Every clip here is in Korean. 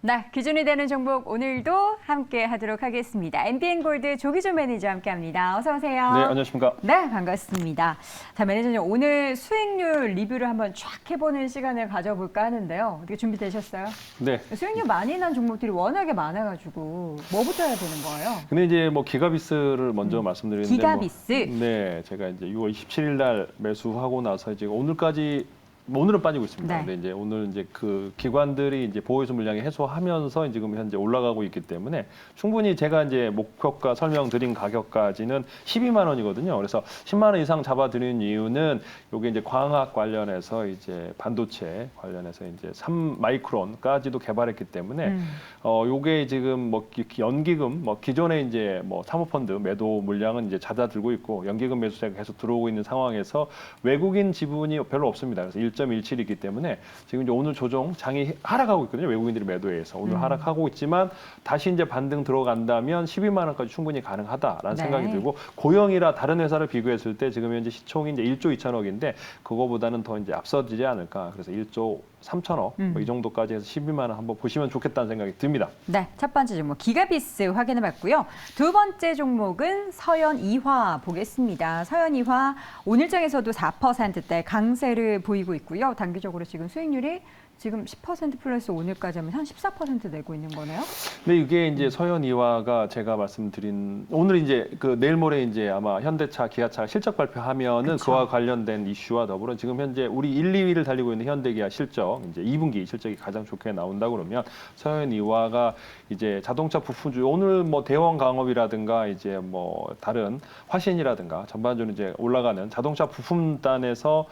네, 기준이 되는 종목 오늘도 함께 하도록 하겠습니다. MBN골드 조기조 매니저 함께합니다. 어서 오세요. 네, 안녕하십니까. 네, 반갑습니다. 자, 매니저님 오늘 수익률 리뷰를 한번 쫙 해보는 시간을 가져볼까 하는데요. 어떻게 준비되셨어요? 네. 수익률 많이 난 종목들이 워낙에 많아가지고 뭐부터 해야 되는 거예요? 근데 이제 뭐 기가비스를 먼저 말씀드리는데 기가비스. 네, 제가 이제 6월 27일 날 매수하고 나서 이제 오늘까지 오늘은 빠지고 있습니다. 네. 근데 이제 오늘 이제 그 기관들이 이제 보호해수 물량이 해소하면서 지금 현재 올라가고 있기 때문에 충분히 제가 이제 목표가 설명드린 가격까지는 12만 원이거든요. 그래서 10만 원 이상 잡아드리는 이유는 요게 이제 광학 관련해서 이제 반도체 관련해서 이제 3마이크론까지도 개발했기 때문에 요게 지금 뭐 연기금 뭐 기존에 이제 뭐 사모펀드 매도 물량은 이제 잦아들고 있고 연기금 매수세가 계속 들어오고 있는 상황에서 외국인 지분이 별로 없습니다. 그래서 1.17이기 때문에 지금 이제 오늘 조정 장이 하락하고 있거든요. 외국인들이 매도에 의해서 오늘 하락하고 있지만 다시 이제 반등 들어간다면 12만 원까지 충분히 가능하다라는 네. 생각이 들고 고영이라 다른 회사를 비교했을 때 지금 현재 시총이 이제 1조 2천억인데 그거보다는 더 이제 앞서지지 않을까. 그래서 1조 3천억 뭐 이 정도까지 해서 12만 원 한번 보시면 좋겠다는 생각이 듭니다. 네, 첫 번째 종목 기가비스 확인해봤고요. 두 번째 종목은 서현이화 보겠습니다. 서현이화 오늘장에서도 4%대 강세를 보이고 있고요. 단기적으로 지금 수익률이 지금 10% 플러스 오늘까지 하면 한 14% 내고 있는 거네요. 근데 이게 이제 서현이화가 제가 말씀드린 오늘 이제 그 내일 모레 이제 아마 현대차, 기아차 실적 발표하면은 그쵸. 그와 관련된 이슈와 더불어 지금 현재 우리 1, 2위를 달리고 있는 현대기아 실적 이제 2분기 실적이 가장 좋게 나온다 그러면 서현이화가 이제 자동차 부품주 오늘 뭐 대원 강업이라든가 이제 뭐 다른 화신이라든가 전반적으로 이제 올라가는 자동차 부품단에서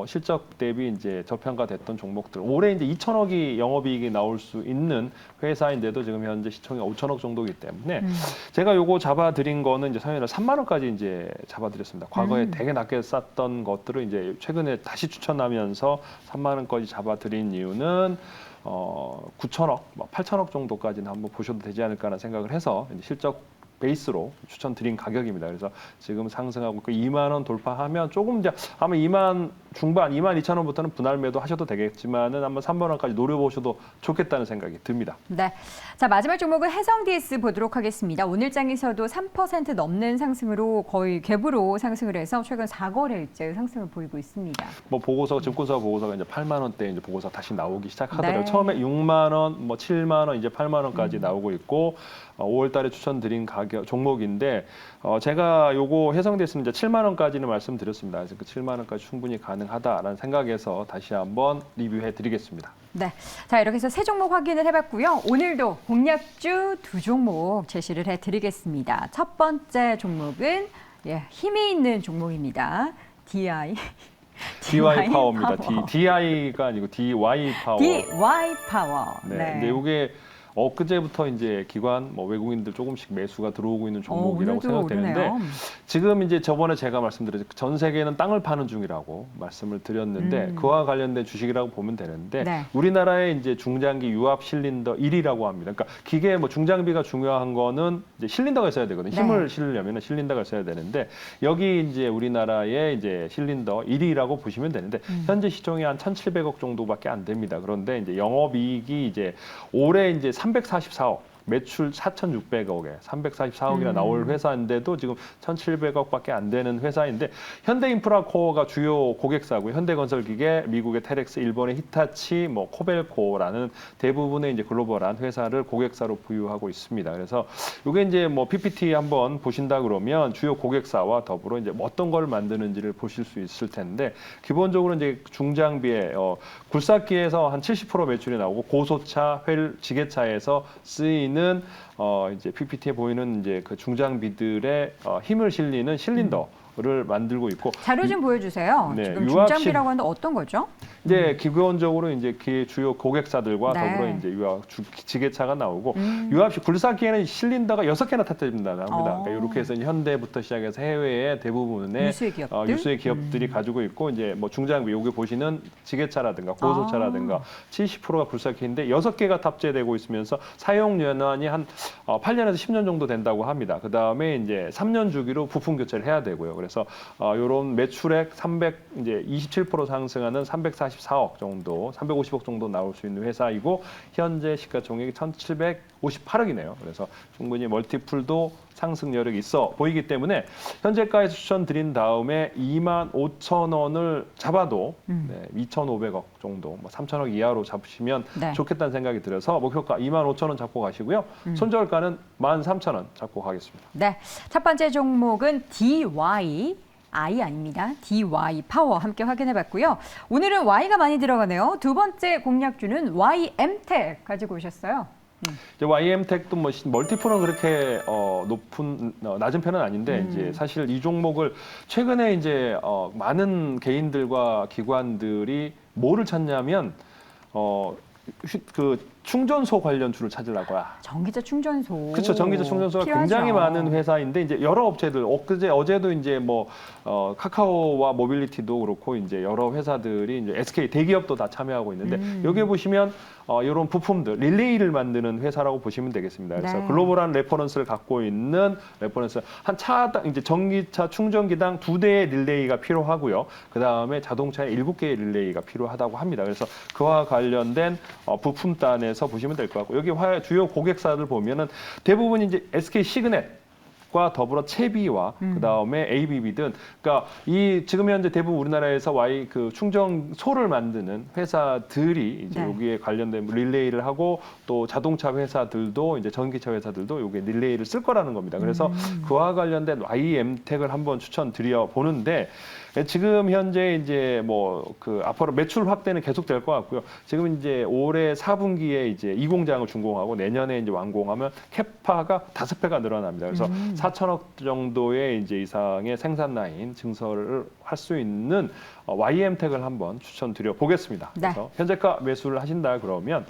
실적 대비 이제 저평가됐던 종목들 올해 이제 2천억이 영업이익이 나올 수 있는 회사인데도 지금 현재 시총이 5천억 정도이기 때문에 제가 요거 잡아드린 거는 이제 서현이화 3만 원까지 이제 잡아드렸습니다. 과거에 되게 낮게 쌌던 것들을 이제 최근에 다시 추천하면서 3만 원까지 잡아드린 이유는 9천억, 8천억 정도까지는 한번 보셔도 되지 않을까라는 생각을 해서 이제 실적 베이스로 추천드린 가격입니다. 그래서 지금 상승하고 그 2만 원 돌파하면 조금 이제 아마 2만 중반, 2만 2천 원부터는 분할 매도 하셔도 되겠지만은 한번 3만 원까지 노려보셔도 좋겠다는 생각이 듭니다. 네, 자 마지막 종목은 해성DS 보도록 하겠습니다. 오늘장에서도 3% 넘는 상승으로 거의 갭으로 상승을 해서 최근 4거래일째 상승을 보이고 있습니다. 뭐 보고서 증권사 보고서가 이제 8만 원대 이제 보고서 다시 나오기 시작하더라고요. 네. 처음에 처음에 6만 원, 뭐 7만 원, 이제 8만 원까지 나오고 있고 5월달에 추천드린 가격 종목인데 제가 요거 해성됐으면 이제 7만 원까지는 말씀드렸습니다. 그래서 그 7만 원까지 충분히 가능하다라는 생각에서 다시 한번 리뷰해드리겠습니다. 네, 자 이렇게 해서 세 종목 확인을 해봤고요. 오늘도 공략주 두 종목 제시를 해드리겠습니다. 첫 번째 종목은 힘이 있는 종목입니다. DI. DY 파워입니다. DI가 아니고 DY 파워. DY 파워. 네. 근데 이게 엊그제부터 이제 기관 뭐 외국인들 조금씩 매수가 들어오고 있는 종목이라고 오늘도 생각되는데 오르네요. 지금 이제 저번에 제가 말씀드렸죠. 전 세계는 땅을 파는 중이라고 말씀을 드렸는데 그와 관련된 주식이라고 보면 되는데 네. 우리나라의 이제 중장기 유압 실린더 1위라고 합니다. 그러니까 기계 뭐 중장비가 중요한 거는 이제 실린더가 있어야 되거든요. 힘을 실으려면 실린더가 있어야 되는데 여기 이제 우리나라의 이제 실린더 1위라고 보시면 되는데 현재 시총이 한 1,700억 정도밖에 안 됩니다. 그런데 이제 영업이익이 이제 올해 이제 344억 매출 4,600억에 344억이나 나올 회사인데도 지금 1,700억밖에 안 되는 회사인데 현대인프라코어가 주요 고객사고요. 현대건설기계, 미국의 테렉스, 일본의 히타치, 뭐 코벨코라는 대부분의 이제 글로벌한 회사를 고객사로 부유하고 있습니다. 그래서 이게 이제 뭐 PPT 한번 보신다 그러면 주요 고객사와 더불어 이제 어떤 걸 만드는지를 보실 수 있을 텐데 기본적으로 이제 중장비에 굴삭기에서 한 70% 매출이 나오고 고소차, 지게차에서 쓰이는 이제 PPT에 보이는 이제 그 중장비들의 힘을 실리는 실린더를 만들고 있고 자료 좀 보여주세요. 네, 지금 중장비라고 하는데 어떤 거죠? 이제 기본적으로 이제 주요 고객사들과 네. 더불어 이제 지게차가 나오고 유압식 굴삭기에는 실린더가 6개나 탑재된다 합니다. 그러니까 이렇게 해서 현대부터 시작해서 해외의 대부분의 유수의 기업들이 가지고 있고 이제 뭐 중장비 여기 보시는 지게차라든가 고소차라든가 70%가 굴삭기인데 6개가 탑재되고 있으면서 사용 연한이 한 8년에서 10년 정도 된다고 합니다. 그 다음에 이제 3년 주기로 부품 교체를 해야 되고요. 그래서 그래서 이런 매출액 이제 27% 상승하는 344억 정도, 350억 정도 나올 수 있는 회사이고 현재 시가총액이 1,758억이네요. 그래서 충분히 멀티플도 상승 여력이 있어 보이기 때문에 현재가에서 추천드린 다음에 25,000원을 잡아도 2,500억 정도, 뭐 3,000억 이하로 잡으시면 네. 좋겠다는 생각이 들어서 목표가 25,000원 잡고 가시고요. 손절가는 13,000원 잡고 가겠습니다. 네, 첫 번째 종목은 DY. I 아닙니다. DY 파워 함께 확인해 봤고요. 오늘은 Y가 많이 들어가네요. 두 번째 공략주는 YM텍 가지고 오셨어요. 이제 YM텍도 뭐 멀티플은 그렇게 낮은 편은 아닌데 이제 사실 이 종목을 최근에 이제 많은 개인들과 기관들이 뭐를 찾냐면 그 충전소 관련주를 찾으려고요. 전기차 충전소. 그렇죠. 전기차 충전소가 필요하죠. 굉장히 많은 회사인데 이제 여러 업체들 어제도 이제 뭐 카카오와 모빌리티도 그렇고 이제 여러 회사들이 이제 SK 대기업도 다 참여하고 있는데 여기에 보시면 이런 부품들 릴레이를 만드는 회사라고 보시면 되겠습니다. 그래서 네. 글로벌한 레퍼런스를 갖고 있는 레퍼런스 한 차당 이제 전기차 충전기당 2대의 릴레이가 필요하고요. 그 다음에 자동차에 7개의 릴레이가 필요하다고 합니다. 그래서 그와 관련된 부품단에서 보시면 될 것 같고 여기 주요 고객사들 보면은 대부분 이제 SK 시그넷과 더불어 채비와 그 다음에 ABB 등, 그러니까 이 지금 현재 대부분 우리나라에서 그 충전소를 만드는 회사들이 이제 네. 여기에 관련된 릴레이를 하고 또 자동차 회사들도 이제 전기차 회사들도 여기에 릴레이를 쓸 거라는 겁니다. 그래서 그와 관련된 YM텍을 한번 추천드려 보는데. 지금 현재 이제 뭐 그 앞으로 매출 확대는 계속될 것 같고요. 지금 이제 올해 4분기에 이제 이 공장을 준공하고 내년에 이제 완공하면 캐파가 5배가 늘어납니다. 그래서 4천억 정도의 이제 이상의 생산 라인 증설을 할 수 있는 YM텍을 한번 추천드려 보겠습니다. 네. 그래서 현재가 매수를 하신다 그러면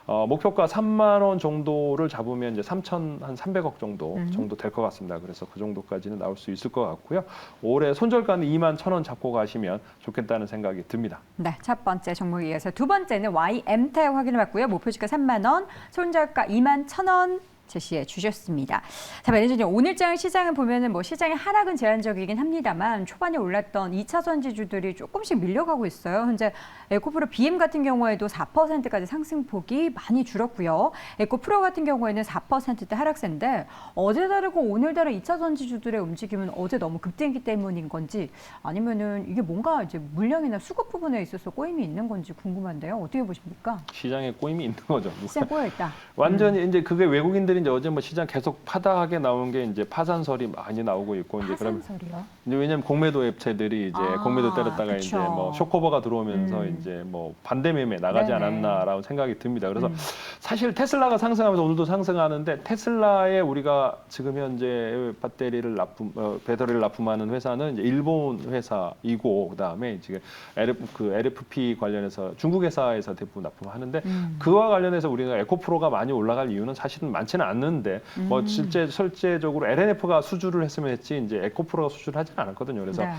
목표가 3만 원 정도를 잡으면 이제 3,300억 정도 될 것 같습니다. 그래서 그 정도까지는 나올 수 있을 것 같고요. 올해 손절가는 2만 1,000원 잡고 가시면 좋겠다는 생각이 듭니다. 네, 첫 번째 종목에 이어서 두 번째는 YM텍 확인해 봤고요. 목표주가 3만 원, 손절가 2만 1,000원. 제시해 주셨습니다. 자, 매니저님, 오늘장 시장을 보면은 뭐 시장의 하락은 제한적이긴 합니다만 초반에 올랐던 2차 전지주들이 조금씩 밀려가고 있어요. 현재 에코프로 BM 같은 경우에도 4%까지 상승폭이 많이 줄었고요. 에코프로 같은 경우에는 4%대 하락세인데 어제 다르고 오늘 다른 2차 전지주들의 움직임은 어제 너무 급등했기 때문인 건지 아니면은 이게 뭔가 이제 물량이나 수급 부분에 있어서 꼬임이 있는 건지 궁금한데요. 어떻게 보십니까? 시장에 꼬임이 있는 거죠. 시장 꼬여 있다. 완전히 이제 그게 외국인들이 이제 어제 뭐 시장 계속 파다하게 나온 게 이제 파산설이 많이 나오고 있고 이제 그럼 파산설이요? 이제 왜냐면 공매도 업체들이 이제 공매도 때렸다가 그쵸. 이제 뭐 쇼커버가 들어오면서 이제 뭐 반대 매매 나가지 네네. 않았나라고 생각이 듭니다. 그래서 사실 테슬라가 상승하면서 오늘도 상승하는데 테슬라에 우리가 지금 현재 배터리를 납품하는 회사는 이제 일본 회사이고 그다음에 지금 LFP 관련해서 중국 회사에서 대부분 납품하는데 그와 관련해서 우리가 에코프로가 많이 올라갈 이유는 사실은 많지는 않는데 뭐 실제적으로 LNF가 수주를 했으면 했지 이제 에코프로가 수주를 하지는 않았거든요. 그래서 네.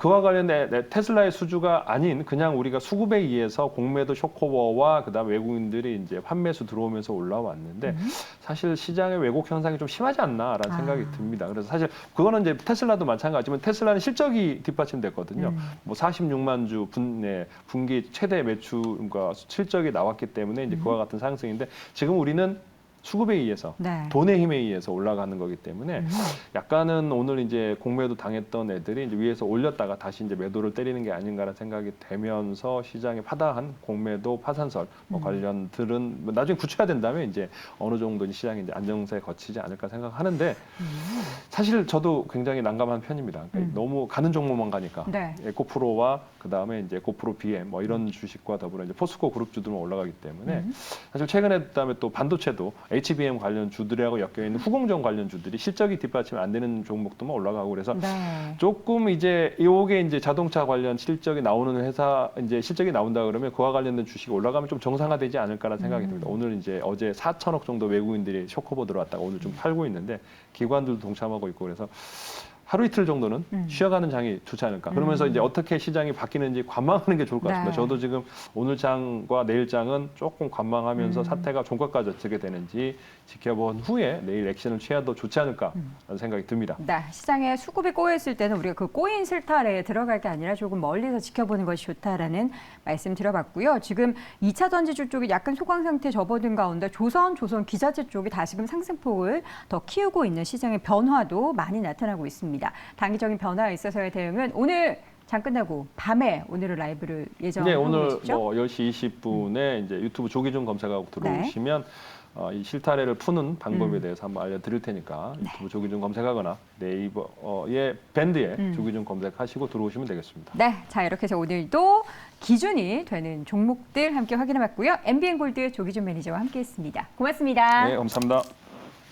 그와 관련된 테슬라의 수주가 아닌 그냥 우리가 수급에 의해서 공매도 쇼커버와 그다음 외국인들이 이제 환매수 들어오면서 올라왔는데 사실 시장의 왜곡 현상이 좀 심하지 않나라는 생각이 듭니다. 그래서 사실 그거는 이제 테슬라도 마찬가지지만 테슬라는 실적이 뒷받침됐거든요. 뭐 46만 주 분기 최대 매출과 실적이 나왔기 때문에 이제 그와 같은 상승인데 지금 우리는 수급에 의해서 네. 돈의 힘에 의해서 올라가는 거기 때문에 약간은 오늘 이제 공매도 당했던 애들이 이제 위에서 올렸다가 다시 이제 매도를 때리는 게 아닌가라는 생각이 되면서 시장에 파다한 공매도 파산설 뭐 관련들은 뭐 나중에 굳혀야 된다면 이제 어느 정도 시장이 이제 안정세에 거치지 않을까 생각하는데 사실 저도 굉장히 난감한 편입니다. 그러니까 너무 가는 종목만 가니까 네. 에코프로와 그 다음에 이제 에코프로 BM 뭐 이런 주식과 더불어 이제 포스코 그룹주들만 올라가기 때문에 사실 최근에 그다음에 또 반도체도 HBM 관련 주들하고 엮여 있는 후공정 관련 주들이 실적이 뒷받침 안 되는 종목도만 올라가고 그래서 네. 조금 이제 요게 이제 자동차 관련 실적이 나오는 회사 이제 실적이 나온다 그러면 그와 관련된 주식이 올라가면 좀 정상화되지 않을까라는 생각이 듭니다. 오늘 이제 어제 4천억 정도 외국인들이 쇼커버 들어왔다가 오늘 좀 팔고 있는데 기관들도 동참하고 있고 그래서 하루 이틀 정도는 쉬어가는 장이 좋지 않을까. 그러면서 이제 어떻게 시장이 바뀌는지 관망하는 게 좋을 것 같습니다. 네. 저도 지금 오늘 장과 내일 장은 조금 관망하면서 사태가 종가까지 어떻게 되는지 지켜본 후에 내일 액션을 취해도 좋지 않을까라는 생각이 듭니다. 네, 시장에 수급이 꼬여있을 때는 우리가 그 꼬인 실타래에 들어갈 게 아니라 조금 멀리서 지켜보는 것이 좋다라는 말씀 드려봤고요. 지금 2차 전지주 쪽이 약간 소강 상태에 접어든 가운데 조선 기자재 쪽이 다시금 상승폭을 더 키우고 있는 시장의 변화도 많이 나타나고 있습니다. 단기적인 변화에 있어서의 대응은 오늘 장 끝나고 밤에 오늘은 라이브를 예정하고 네, 오늘 계시죠? 뭐 10시 20분에 이제 유튜브 조기준 검색하고 들어오시면 이 실타래를 푸는 방법에 대해서 한번 알려드릴 테니까 유튜브 조기준 검색하거나 네이버의 밴드에 조기준 검색하시고 들어오시면 되겠습니다. 네, 자 이렇게 해서 오늘도 기준이 되는 종목들 함께 확인해봤고요. MBN골드 조기준 매니저와 함께했습니다. 고맙습니다. 네, 감사합니다.